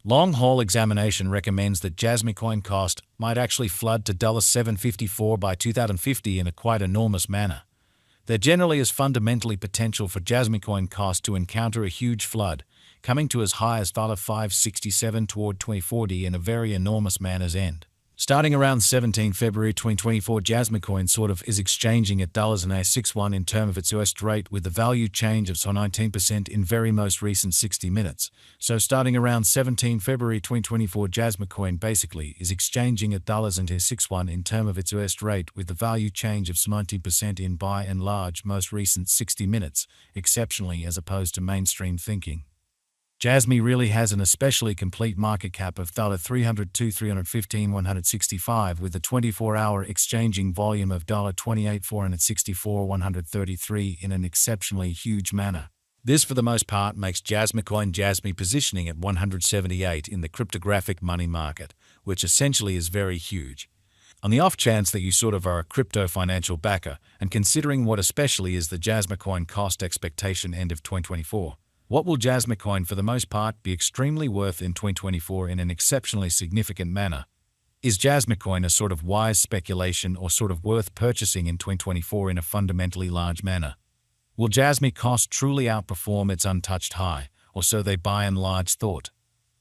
Long-haul examination recommends that Jasmy coin cost might actually flood to $7.54 by 2050 in a quite enormous manner. There generally is fundamentally potential for Jasmy coin cost to encounter a huge flood, coming to as high as $5.67 toward 2040 in a very enormous manner's end. Starting around 17 February 2024, Jasmy coin is exchanging at $0.61 in term of its US rate with the value change of 19% in very most recent 60 minutes. So starting around 17 February 2024, Jasmy coin basically is exchanging at $0.61 in term of its US rate with the value change of 19% in by and large most recent 60 minutes, exceptionally as opposed to mainstream thinking. Jasmy really has an especially complete market cap of $302,315,165 with a 24-hour exchanging volume of $28,464,133 in an exceptionally huge manner. This for the most part makes Jasmy coin Jasmy positioning at 178 in the cryptographic money market, which essentially is very huge. On the off chance that you are a crypto financial backer and considering what especially is the Jasmy coin cost expectation end of 2024, what will Jasmy coin for the most part be extremely worth in 2024 in an exceptionally significant manner? Is Jasmy coin a wise speculation or worth purchasing in 2024 in a fundamentally large manner? Will Jasmy cost truly outperform its untouched high, or so they by and large thought?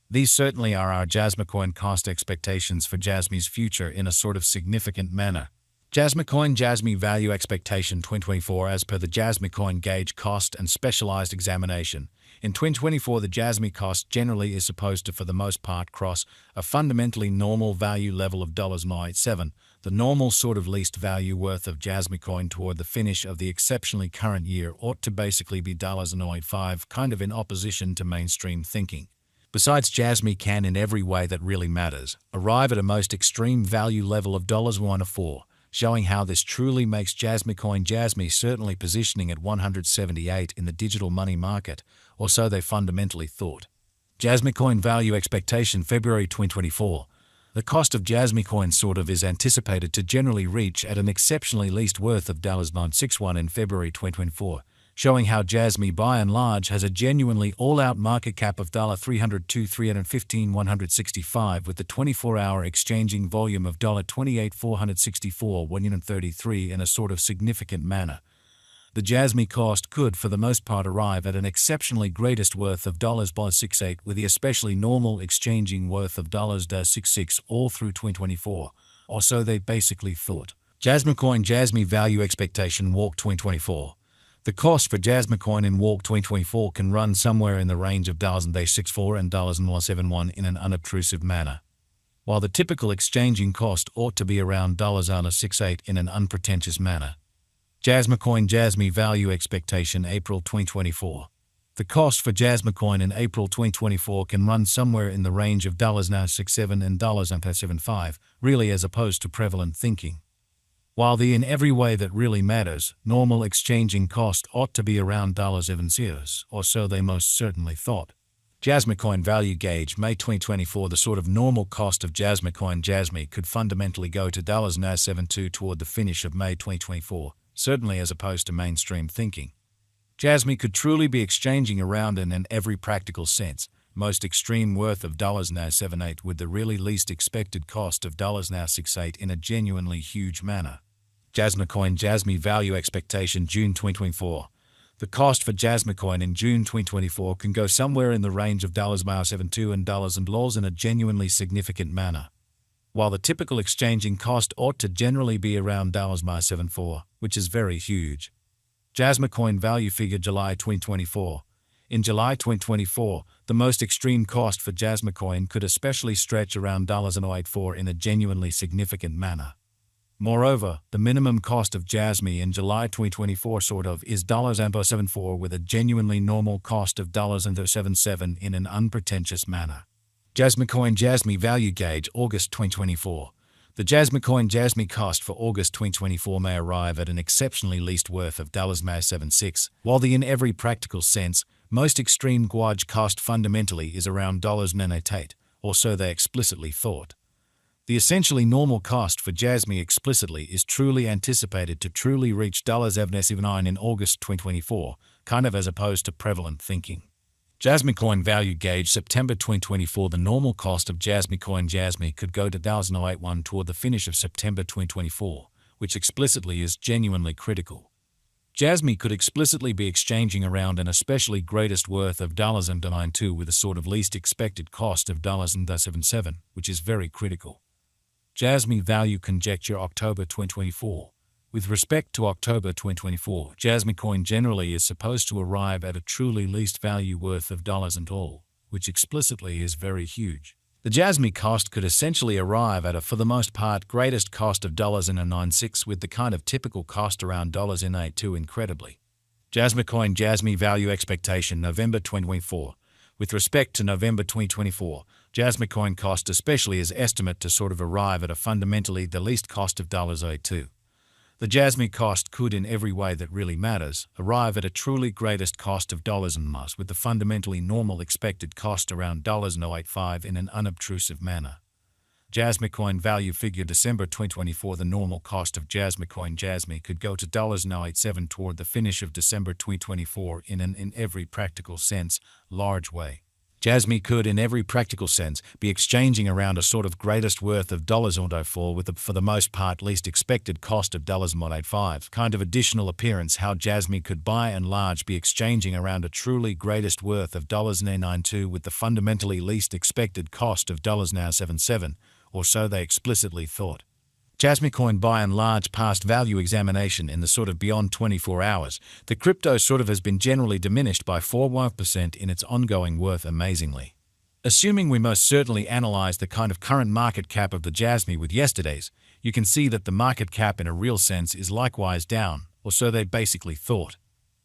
These certainly are our Jasmy coin cost expectations for Jasmy's future in a significant manner. Jasmy coin Jasmy value expectation 2024 as per the Jasmy coin gauge cost and specialized examination. In 2024, the Jasmy cost generally is supposed to for the most part cross a fundamentally normal value level of $0.97, the normal least value worth of Jasmy coin toward the finish of the exceptionally current year ought to basically be $0.05, kind of in opposition to mainstream thinking. Besides, Jasmy can in every way that really matters arrive at a most extreme value level of $1.04. Showing how this truly makes Jasmy coin Jasmy certainly positioning at 178 in the digital money market, or so they fundamentally thought. Jasmy coin value expectation February 2024. The cost of Jasmy coin is anticipated to generally reach at an exceptionally least worth of $961 in February 2024, showing how Jasmy by and large has a genuinely all-out market cap of $302,315,165 with the 24-hour exchanging volume of $28,464,133 in a significant manner. The Jasmy cost could for the most part arrive at an exceptionally greatest worth of $0.68 with the especially normal exchanging worth of $0.66 all through 2024, or so they basically thought. Jasmy coin Jasmy value expectation walk 2024. The cost for Jasmy coin in walk 2024 can run somewhere in the range of $0.64 and $0.171 in an unobtrusive manner, while the typical exchanging cost ought to be around $0.68 in an unpretentious manner. Jasmy coin Jasmy value expectation April 2024. The cost for Jasmy coin in April 2024 can run somewhere in the range of $0.67 and $0.75, really as opposed to prevalent thinking. While the in every way that really matters, normal exchanging cost ought to be around $0.70, or so they most certainly thought. Jasmy coin value gauge May 2024. The normal cost of Jasmy coin Jasmy could fundamentally go to $0.72 toward the finish of May 2024, certainly as opposed to mainstream thinking. Jasmy could truly be exchanging around in every practical sense, most extreme worth of $0.78 with the really least expected cost of $0.68 in a genuinely huge manner. Jasmy coin Jasmy value expectation June 2024. The cost for Jasmy coin in June 2024 can go somewhere in the range of $0.72 and $0.00 in a genuinely significant manner, while the typical exchanging cost ought to generally be around $0.74, which is very huge. Jasmy coin value figure July 2024. In July 2024, the most extreme cost for Jasmy coin could especially stretch around $0.84 in a genuinely significant manner. Moreover, the minimum cost of Jasmy in July 2024 is $0.74 with a genuinely normal cost of $0.77 in an unpretentious manner. Jasmy coin Jasmy value gauge August 2024. The Jasmy coin Jasmy cost for August 2024 may arrive at an exceptionally least worth of $0.76, while the in every practical sense, most extreme gauge cost fundamentally is around $0.98, or so they explicitly thought. The essentially normal cost for Jasmy explicitly is truly anticipated to truly reach $0.79 in August 2024, kind of as opposed to prevalent thinking. Jasmy coin value gauge September 2024. The normal cost of Jasmy coin Jasmy could go to 1081 toward the finish of September 2024, which explicitly is genuinely critical. Jasmy could explicitly be exchanging around an especially greatest worth of $92 with a sort of least expected cost of $77, which is very critical. Jasmy value conjecture October 2024. With respect to October 2024, Jasmy coin generally is supposed to arrive at a truly least value worth of $all, which explicitly is very huge. The Jasmy cost could essentially arrive at a, for the most part, greatest cost of $96 with the kind of typical cost around $82 incredibly. Jasmy coin Jasmy value expectation November 2024. With respect to November 2024, Jasmy coin cost especially is estimate to sort of arrive at a fundamentally the least cost of $82. The Jasmy cost could, in every way that really matters, arrive at a truly greatest cost of $, with the fundamentally normal expected cost around $0.85 in an unobtrusive manner. Jasmy coin value figure December 2024. The normal cost of Jasmy coin Jasmy could go to $0.87 toward the finish of December 2024 in every practical sense, large way. Jasmy could, in every practical sense, be exchanging around a sort of greatest worth of $4 with the, for the most part, least expected cost of $85 kind of additional appearance. How Jasmy could by and large be exchanging around a truly greatest worth of $92 with the fundamentally least expected cost of $77, or so they explicitly thought. Jasmy coin by and large past value examination in the sort of beyond 24 hours, the crypto sort of has been generally diminished by 4% in its ongoing worth amazingly. Assuming we most certainly analyze the kind of current market cap of the Jasmy with yesterday's, you can see that the market cap in a real sense is likewise down, or so they basically thought.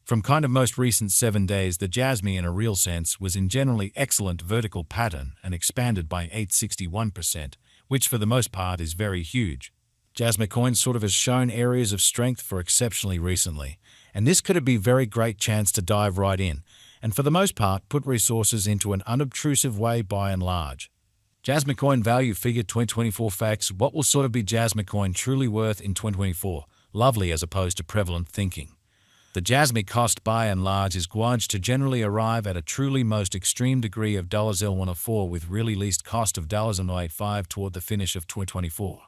From kind of most recent 7 days, the Jasmy in a real sense was in generally excellent vertical pattern and expanded by 861%, which for the most part is very huge. Jasmy coin sort of has shown areas of strength for exceptionally recently, and this could be a very great chance to dive right in, and for the most part put resources into an unobtrusive way by and large. Jasmy coin value figure 2024 facts. What will sort of be Jasmy coin truly worth in 2024? Lovely as opposed to prevalent thinking. The Jasmy cost by and large is gauged to generally arrive at a truly most extreme degree of $104 with really least cost of $85 toward the finish of 2024.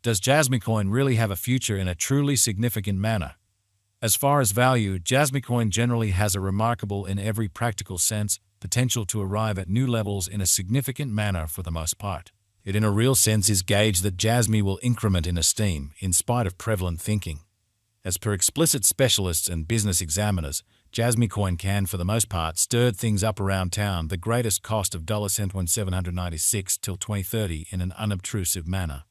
Does Jasmy coin really have a future in a truly significant manner? As far as value, Jasmy coin generally has a remarkable in every practical sense potential to arrive at new levels in a significant manner for the most part. It in a real sense is gauged that Jasmy will increment in esteem in spite of prevalent thinking. As per explicit specialists and business examiners, Jasmy coin can for the most part stirred things up around town the greatest cost of $796 till 2030 in an unobtrusive manner.